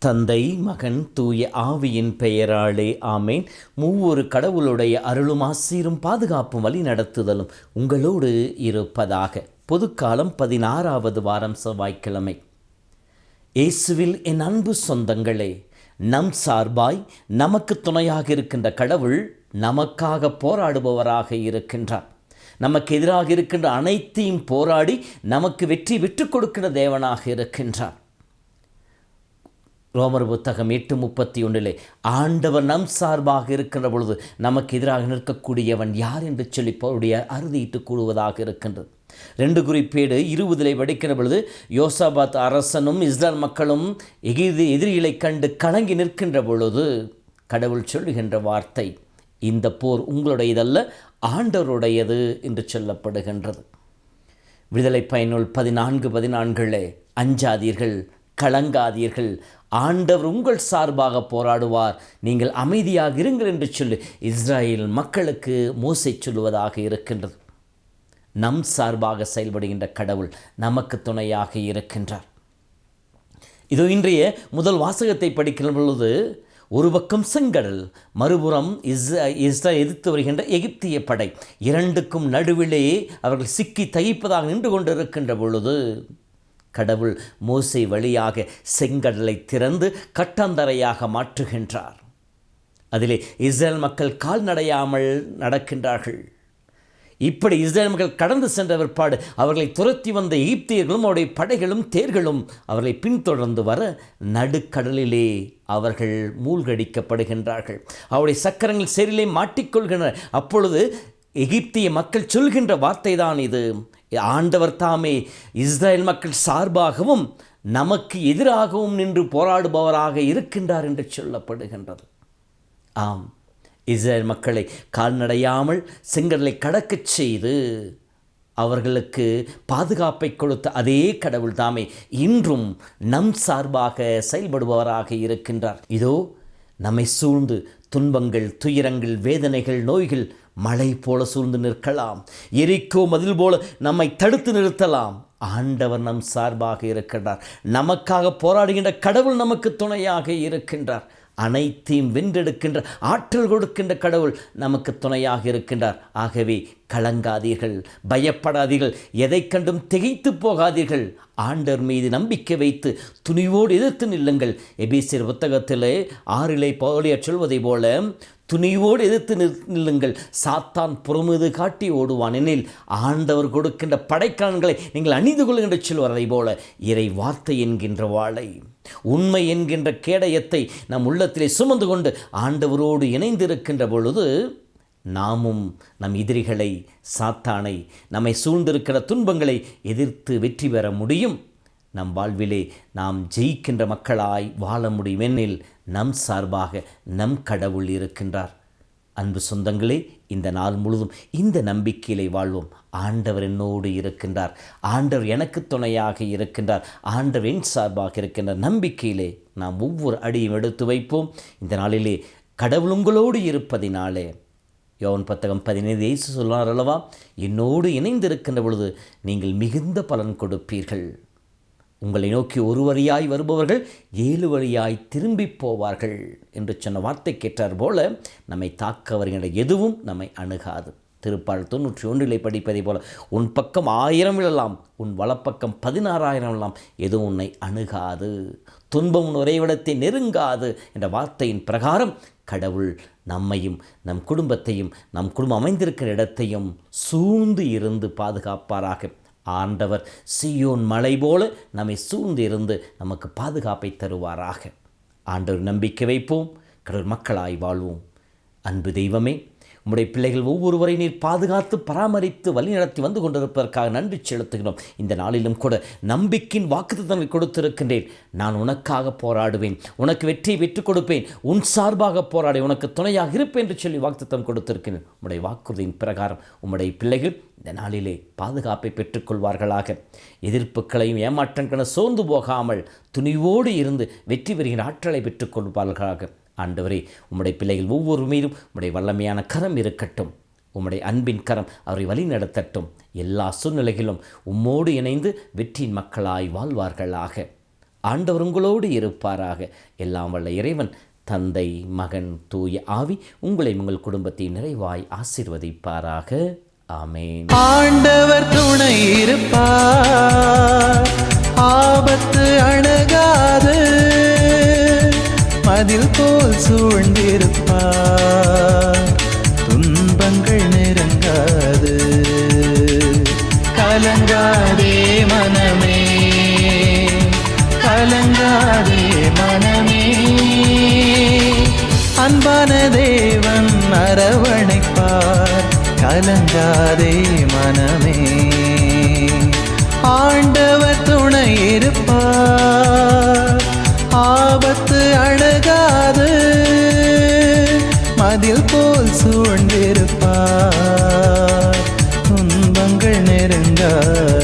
தந்தை, மகன், தூய ஆவியின் பெயராலே ஆமேன். மூவொரு கடவுளுடைய அருளும் ஆசீரும் பாதுகாப்பும் வழி நடத்துதலும் உங்களோடு இருப்பதாக. பொதுக்காலம் 16வது வாரம் செவ்வாய்க்கிழமை. இயேசுவில் என் அன்பு சொந்தங்களே, நம் சார்பாய் நமக்கு துணையாக இருக்கின்ற கடவுள் நமக்காக போராடுபவராக இருக்கின்றார். நமக்கு எதிராக இருக்கின்ற அனைத்தையும் போராடி நமக்கு வெற்றி விட்டுக் கொடுக்கிற தேவனாக இருக்கின்றார். ரோமர் புத்தகம் 8:31 ஆண்டவர் நம் சார்பாக இருக்கின்ற பொழுது நமக்கு எதிராக நிற்கக்கூடியவன் யார் என்று சொல்லி அவருடைய அறுதியிட்டு கூறுவதாக இருக்கின்றது. 2 குறிப்பேடு 20 படிக்கிற பொழுது யோசாபாத் அரசனும் இஸ்ரேல் மக்களும் எதிரிகளை கண்டு கலங்கி நிற்கின்ற பொழுது கடவுள் சொல்லுகின்ற வார்த்தை, இந்த போர் உங்களுடையதல்ல, ஆண்டவருடையது என்று சொல்லப்படுகின்றது. விடுதலை பயனுள் 14:14 அஞ்சாதீர்கள், கலங்காதீர்கள், ஆண்டவர் உங்கள் சார்பாக போராடுவார், நீங்கள் அமைதியாக இருங்கள் என்று சொல்லி இஸ்ராயேல் மக்களுக்கு மோசே சொல்லுவதாக இருக்கின்றது. நம் சார்பாக செயல்படுகின்ற கடவுள் நமக்கு துணையாக இருக்கின்றார். இதோ இன்றைய முதல் வாசகத்தை படிக்கிற பொழுது ஒரு பக்கம் செங்கடல், மறுபுறம் இஸ்ரேல் எதிர்த்து வருகின்ற எகிப்திய படை, இரண்டுக்கும் நடுவிலே அவர்கள் சிக்கி தகிப்பதாக நின்று கொண்டிருக்கின்ற பொழுது கடவுள் மோசே வழியாக செங்கடலை திறந்து கட்டாந்தரையாக மாற்றுகின்றார். அதிலே இஸ்ரேல் மக்கள் கால்நடையாமல் நடக்கின்றார்கள். இப்படி இஸ்ரேல் மக்கள் கடந்து சென்ற பிற்பாடு அவர்களை துரத்தி வந்த எகிப்தியர்களும் அவருடைய படைகளும் தேர்களும் அவர்களை பின்தொடர்ந்து வர நடுக்கடலிலே அவர்கள் மூழ்கடிக்கப்படுகின்றார்கள். அவருடைய சக்கரங்கள் சேரிலே மாட்டிக்கொள்கின்றனர். அப்பொழுது எகிப்திய மக்கள் சொல்கின்ற வார்த்தை தான் இது, ஆண்டவர் தாமே இஸ்ரேல் மக்கள் சார்பாகவும் நமக்கு எதிராகவும் நின்று போராடுபவராக இருக்கின்றார் என்று சொல்லப்படுகின்றது. ஆம், இஸ்ரேல் மக்களை கால்நடையாமல் செங்கடலை கடக்கச் செய்து அவர்களுக்கு பாதுகாப்பை கொடுத்த அதே கடவுள் தாமே இன்றும் நம் சார்பாக செயல்படுபவராக இருக்கின்றார். இதோ நம்மை சூழ்ந்து துன்பங்கள், துயரங்கள், வேதனைகள், நோய்கள் மழை போல சூழ்ந்து நிற்கலாம், எரிக்கோ மதில் போல நம்மை தடுத்து நிறுத்தலாம். ஆண்டவர் நம் சார்பாக இருக்கின்றார். நமக்காக போராடுகின்ற கடவுள் நமக்கு துணையாக இருக்கின்றார். அனைத்தையும் வென்றெடுக்கின்ற ஆற்றல் கொடுக்கின்ற கடவுள் நமக்கு துணையாக இருக்கின்றார். ஆகவே கலங்காதீர்கள், பயப்படாதீர்கள், எதை கண்டும் திகைத்து போகாதீர்கள். ஆண்டவர் மீது நம்பிக்கை வைத்து துணிவோடு எதிர்த்து நில்லுங்கள். எபேசியர் புத்தகத்திலே 6 பவுல் சொல்வதை போல துணிவோடு எதிர்த்து நில்லுங்கள். சாத்தான் புறமுது காட்டி ஓடுவான், எனில் ஆண்டவர் கொடுக்கின்ற படைக்கலன்களை நீங்கள் அணிந்து கொள்கின்ற சொல்வார். அதை போல இறை வார்த்தை என்கின்ற வாளை, உண்மை என்கின்ற கேடயத்தை நம் உள்ளத்திலே சுமந்து கொண்டு ஆண்டவரோடு இணைந்திருக்கின்ற பொழுது நாமும் நம் எதிரிகளை, சாத்தானை, நம்மை சூழ்ந்திருக்கிற துன்பங்களை எதிர்த்து வெற்றி பெற முடியும். நம் வாழ்விலே நாம் ஜெயிக்கின்ற மக்களாய் வாழ முடியும். எனில் நம் சார்பாக நம் கடவுள் இருக்கின்றார். அன்பு சொந்தங்களே, இந்த நாள் முழுதும் இந்த நம்பிக்கையிலே வாழ்வோம். ஆண்டவர் என்னோடு இருக்கின்றார், ஆண்டவர் எனக்கு துணையாக இருக்கின்றார், ஆண்டவர் என் சார்பாக இருக்கின்றார். நம்பிக்கையிலே நாம் ஒவ்வொரு அடியும் எடுத்து வைப்போம். இந்த நாளிலே கடவுள் உங்களோடு இருப்பதினாலே, யோவான் புத்தகம் 15 இயேசு சொன்னார் அல்லவா, என்னோடு இணைந்திருக்கின்ற பொழுது நீங்கள் மிகுந்த பலன் கொடுப்பீர்கள். உங்களை நோக்கி ஒரு வழியாய் வருபவர்கள் 7 வழியாய் திரும்பி போவார்கள் என்று சொன்ன வார்த்தை கேட்டார் போல நம்மை தாக்க வருகின்ற எதுவும் நம்மை அணுகாது. திருப்பாடல் 91 படிப்பதை போல உன் பக்கம் 1000 விழலாம், உன் வலப்பக்கம் 16,000 விழலாம், எதுவும் உன்னை அணுகாது, துன்பம் உன் உறைவிடத்தை நெருங்காது என்ற வார்த்தையின் பிரகாரம் கடவுள் நம்மையும் நம் குடும்பத்தையும் நம் குடும்பம் அமைந்திருக்கிற இடத்தையும் சூழ்ந்து இருந்து பாதுகாப்பாராக. ஆண்டவர் சீயோன் மலை போல நம்மை சூழ்ந்து இருந்து நமக்கு பாதுகாப்பை தருவாராக. ஆண்டவர் நம்பிக்கை வைப்போம், கடவுள் மக்களாய் வாழ்வோம். அன்பு தெய்வமே, உம்முடைய பிள்ளைகள் ஒவ்வொருவரை நீர் பாதுகாத்து பராமரித்து வழிநடத்தி வந்து கொண்டிருப்பதற்காக நன்றி செலுத்துகிறோம். இந்த நாளிலும் கூட நம்பிக்கையின் வாக்குத்தத்தங்களை கொடுத்திருக்கின்றேன். நான் உனக்காக போராடுவேன், உனக்கு வெற்றியை பெற்றுக் கொடுப்பேன், உன் சார்பாக போராடி உனக்கு துணையாக இருப்பேன் என்று சொல்லி வாக்குத்தத்தம் கொடுத்திருக்கிறேன். உம்முடைய வாக்குறுதியின் பிரகாரம் உம்முடைய பிள்ளைகள் இந்த நாளிலே பாதுகாப்பை பெற்றுக்கொள்வார்களாக. எதிர்ப்புகளையும் ஏமாற்றங்களும் சோர்ந்து போகாமல் துணிவோடு இருந்து வெற்றி பெறுகிற ஆற்றலை பெற்றுக்கொள்வார்களாக. ஆண்டவரே, உம்முடைய பிள்ளைகள் ஒவ்வொரு மீதும் உம்முடைய வல்லமையான கரம் இருக்கட்டும். உம்முடைய அன்பின் கரம் அவரை வழி நடத்தட்டும். எல்லா சூழ்நிலைகளிலும் உம்மோடு இணைந்து வெற்றியின் மக்களாய் வாழ்வார்களாக. ஆண்டவர் உங்களோடு இருப்பாராக. எல்லாம் வல்ல இறைவன் தந்தை, மகன், தூய ஆவி உங்களை உங்கள் குடும்பத்தை நிறைவாய் ஆசீர்வதிப்பாராக. ஆமென். ஆண்டவர் துணை இருப்பார், ஆபத்து அணுகாது, மதில் போல் சூழ்ந்திருப்பார், துன்பங்கள் நெருங்காது. கலங்காதே மனமே, கலங்காதே மனமே, அன்பான தேவன் அரவணைப்பார். கலங்காதே மனமே, ஆண்டவர் துணை இருப்பார், ஆபத்து அணுகாது, மதில் போல் சூழ்ந்திருப்பார், துன்பங்கள் நெருங்காது.